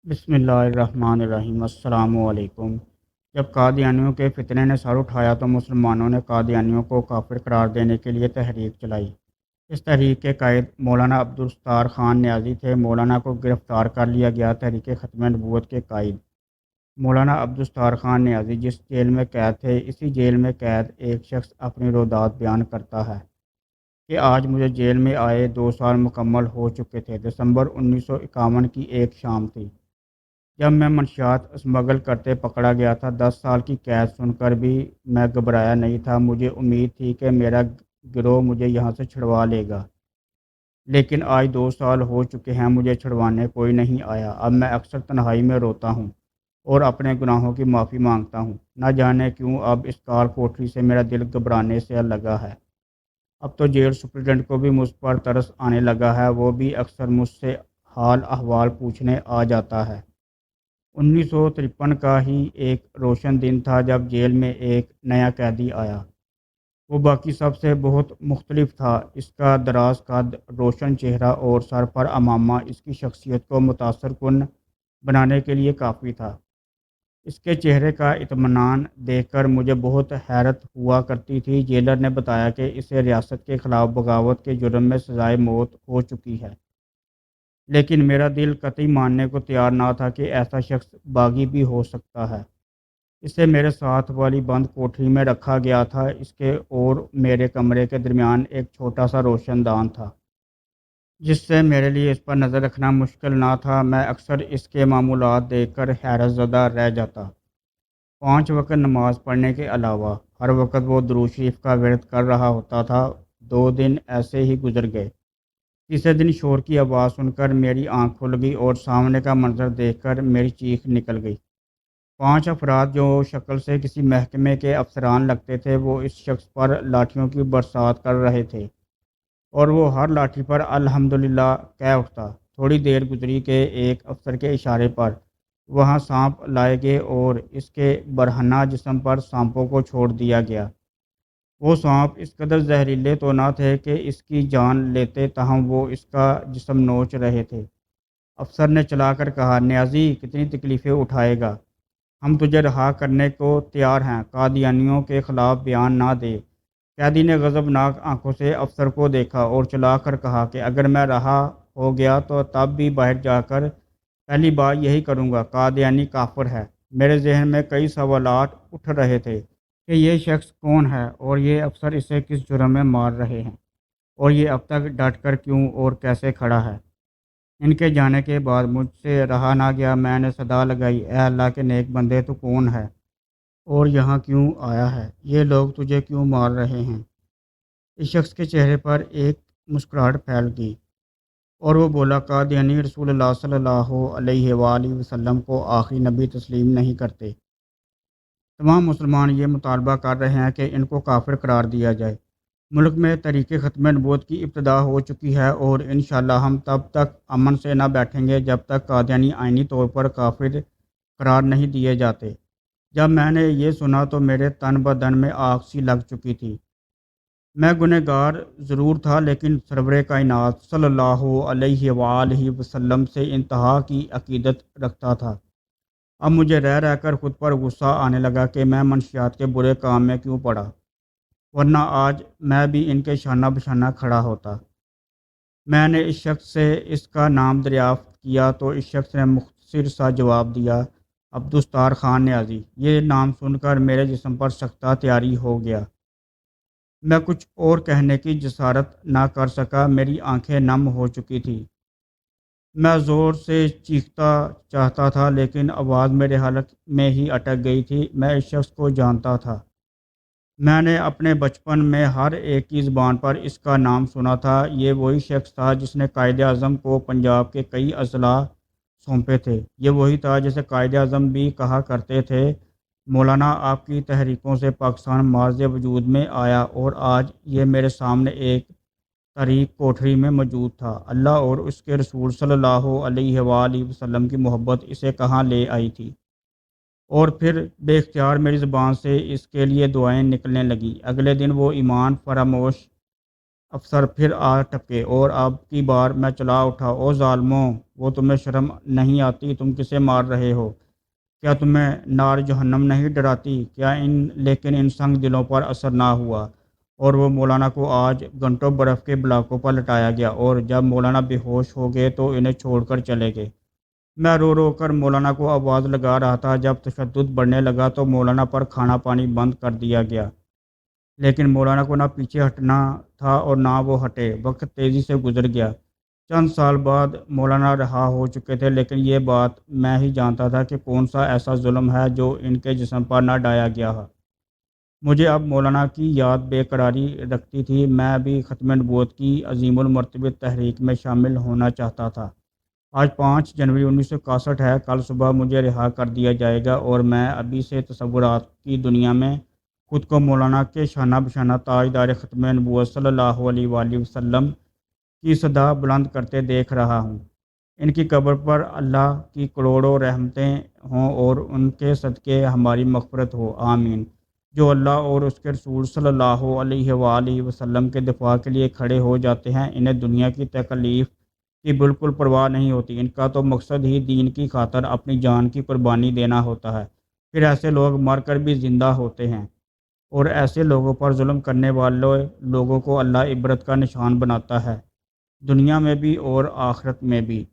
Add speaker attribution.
Speaker 1: بسم اللہ الرحمن الرحیم۔ السلام علیکم۔ جب قادیانیوں کے فتنے نے سر اٹھایا تو مسلمانوں نے قادیانیوں کو کافر قرار دینے کے لیے تحریک چلائی۔ اس تحریک کے قائد مولانا عبدالستار خان نیازی تھے۔ مولانا کو گرفتار کر لیا گیا۔ تحریک ختم نبوت کے قائد مولانا عبدالستار خان نیازی جس جیل میں قید تھے، اسی جیل میں قید ایک شخص اپنی رودات بیان کرتا ہے کہ آج مجھے جیل میں آئے 2 سال مکمل ہو چکے تھے۔ دسمبر 1951 کی ایک شام تھی جب میں منشیات اسمگل کرتے پکڑا گیا تھا۔ 10 سال کی قید سن کر بھی میں گھبرایا نہیں تھا۔ مجھے امید تھی کہ میرا گروہ مجھے یہاں سے چھڑوا لے گا، لیکن آج 2 سال ہو چکے ہیں، مجھے چھڑوانے کوئی نہیں آیا۔ اب میں اکثر تنہائی میں روتا ہوں اور اپنے گناہوں کی معافی مانگتا ہوں۔ نہ جانے کیوں اب اس کال کوٹری سے میرا دل گھبرانے سے لگا ہے۔ اب تو جیل سپرنٹنڈنٹ کو بھی مجھ پر ترس آنے لگا ہے، وہ بھی اکثر مجھ سے حال احوال پوچھنے آ جاتا ہے۔ 1953 کا ہی ایک روشن دن تھا جب جیل میں ایک نیا قیدی آیا۔ وہ باقی سب سے بہت مختلف تھا۔ اس کا دراز قد، روشن چہرہ اور سر پر عمامہ اس کی شخصیت کو متاثر کن بنانے کے لیے کافی تھا۔ اس کے چہرے کا اطمینان دیکھ کر مجھے بہت حیرت ہوا کرتی تھی۔ جیلر نے بتایا کہ اسے ریاست کے خلاف بغاوت کے جرم میں سزائے موت ہو چکی ہے، لیکن میرا دل قطعی ماننے کو تیار نہ تھا کہ ایسا شخص باغی بھی ہو سکتا ہے۔ اسے میرے ساتھ والی بند کوٹری میں رکھا گیا تھا۔ اس کے اور میرے کمرے کے درمیان ایک چھوٹا سا روشن دان تھا، جس سے میرے لیے اس پر نظر رکھنا مشکل نہ تھا۔ میں اکثر اس کے معمولات دیکھ کر حیرت زدہ رہ جاتا۔ 5 وقت نماز پڑھنے کے علاوہ ہر وقت وہ درود شریف کا ورد کر رہا ہوتا تھا۔ 2 دن ایسے ہی گزر گئے۔ تیسرے دن شور کی آواز سن کر میری آنکھ کھل گئی اور سامنے کا منظر دیکھ کر میری چیخ نکل گئی۔ 5 افراد جو شکل سے کسی محکمے کے افسران لگتے تھے، وہ اس شخص پر لاٹھیوں کی برسات کر رہے تھے اور وہ ہر لاٹھی پر الحمدللہ کہہ اٹھتا۔ تھوڑی دیر گزری کہ ایک افسر کے اشارے پر وہاں سانپ لائے گئے اور اس کے برہنہ جسم پر سانپوں کو چھوڑ دیا گیا۔ وہ سانپ اس قدر زہریلے تو نہ تھے کہ اس کی جان لیتے، تاہم وہ اس کا جسم نوچ رہے تھے۔ افسر نے چلا کر کہا، نیازی کتنی تکلیفیں اٹھائے گا، ہم تجھے رہا کرنے کو تیار ہیں، قادیانیوں کے خلاف بیان نہ دے۔ قیدی نے غضبناک آنکھوں سے افسر کو دیکھا اور چلا کر کہا کہ اگر میں رہا ہو گیا تو تب بھی باہر جا کر پہلی بار یہی کروں گا، قادیانی کافر ہے۔ میرے ذہن میں کئی سوالات اٹھ رہے تھے کہ یہ شخص کون ہے اور یہ افسر اسے کس جرم میں مار رہے ہیں، اور یہ اب تک ڈٹ کر کیوں اور کیسے کھڑا ہے۔ ان کے جانے کے بعد مجھ سے رہا نہ گیا۔ میں نے صدا لگائی، اے اللہ کے نیک بندے، تو کون ہے اور یہاں کیوں آیا ہے؟ یہ لوگ تجھے کیوں مار رہے ہیں؟ اس شخص کے چہرے پر ایک مسکراہٹ پھیل گئی اور وہ بولا، قادیانی رسول اللہ صلی اللہ علیہ وآلہ وسلم کو آخری نبی تسلیم نہیں کرتے۔ تمام مسلمان یہ مطالبہ کر رہے ہیں کہ ان کو کافر قرار دیا جائے۔ ملک میں تحریک ختم نبوت کی ابتدا ہو چکی ہے اور انشاءاللہ ہم تب تک امن سے نہ بیٹھیں گے جب تک قادیانی آئینی طور پر کافر قرار نہیں دیے جاتے۔ جب میں نے یہ سنا تو میرے تن بدن میں آگ سی لگ چکی تھی۔ میں گنہگار ضرور تھا، لیکن سرور کائنات صلی اللہ علیہ وآلہ وسلم سے انتہا کی عقیدت رکھتا تھا۔ اب مجھے رہ رہ کر خود پر غصہ آنے لگا کہ میں منشیات کے برے کام میں کیوں پڑا، ورنہ آج میں بھی ان کے شانہ بشانہ کھڑا ہوتا۔ میں نے اس شخص سے اس کا نام دریافت کیا تو اس شخص نے مختصر سا جواب دیا، عبدالستار خان نیازی۔ یہ نام سن کر میرے جسم پر سختہ تیاری ہو گیا۔ میں کچھ اور کہنے کی جسارت نہ کر سکا، میری آنکھیں نم ہو چکی تھیں۔ میں زور سے چیختا چاہتا تھا لیکن آواز میرے حلق میں ہی اٹک گئی تھی۔ میں اس شخص کو جانتا تھا۔ میں نے اپنے بچپن میں ہر ایک کی زبان پر اس کا نام سنا تھا۔ یہ وہی شخص تھا جس نے قائد اعظم کو پنجاب کے کئی اضلاع سونپے تھے۔ یہ وہی تھا جسے قائد اعظم بھی کہا کرتے تھے، مولانا آپ کی تحریکوں سے پاکستان معرض وجود میں آیا، اور آج یہ میرے سامنے ایک تاریک کوٹری میں موجود تھا۔ اللہ اور اس کے رسول صلی اللہ علیہ وآلہ وسلم کی محبت اسے کہاں لے آئی تھی، اور پھر بے اختیار میری زبان سے اس کے لیے دعائیں نکلنے لگیں۔ اگلے دن وہ ایمان فراموش افسر پھر آ ٹپکے اور اب کی بار میں چلا اٹھا۔ او ظالموں، وہ تمہیں شرم نہیں آتی؟ تم کسے مار رہے ہو؟ کیا تمہیں نار جہنم نہیں ڈراتی؟ لیکن ان سنگ دلوں پر اثر نہ ہوا اور وہ مولانا کو آج گھنٹوں برف کے بلاکوں پر لٹایا گیا، اور جب مولانا بے ہوش ہو گئے تو انہیں چھوڑ کر چلے گئے۔ میں رو رو کر مولانا کو آواز لگا رہا تھا۔ جب تشدد بڑھنے لگا تو مولانا پر کھانا پانی بند کر دیا گیا، لیکن مولانا کو نہ پیچھے ہٹنا تھا اور نہ وہ ہٹے۔ وقت تیزی سے گزر گیا۔ چند سال بعد مولانا رہا ہو چکے تھے، لیکن یہ بات میں ہی جانتا تھا کہ کون سا ایسا ظلم ہے جو ان کے جسم پر نہ ڈھایا گیا ہے۔ مجھے اب مولانا کی یاد بے قراری رکھتی تھی۔ میں بھی ختم نبوت کی عظیم المرتبہ تحریک میں شامل ہونا چاہتا تھا۔ آج 5 جنوری 1961 ہے۔ کل صبح مجھے رہا کر دیا جائے گا اور میں ابھی سے تصورات کی دنیا میں خود کو مولانا کے شانہ بشانہ تاجدار ختم نبوت صلی اللہ علیہ وآلہ وسلم کی صدا بلند کرتے دیکھ رہا ہوں۔ ان کی قبر پر اللہ کی کروڑوں رحمتیں ہوں اور ان کے صدقے ہماری مغفرت ہو، آمین۔ جو اللہ اور اس کے رسول صلی اللہ علیہ وآلہ وسلم کے دفاع کے لیے کھڑے ہو جاتے ہیں، انہیں دنیا کی تکلیف کی بالکل پرواہ نہیں ہوتی۔ ان کا تو مقصد ہی دین کی خاطر اپنی جان کی قربانی دینا ہوتا ہے۔ پھر ایسے لوگ مر کر بھی زندہ ہوتے ہیں، اور ایسے لوگوں پر ظلم کرنے والے لوگوں کو اللہ عبرت کا نشان بناتا ہے، دنیا میں بھی اور آخرت میں بھی۔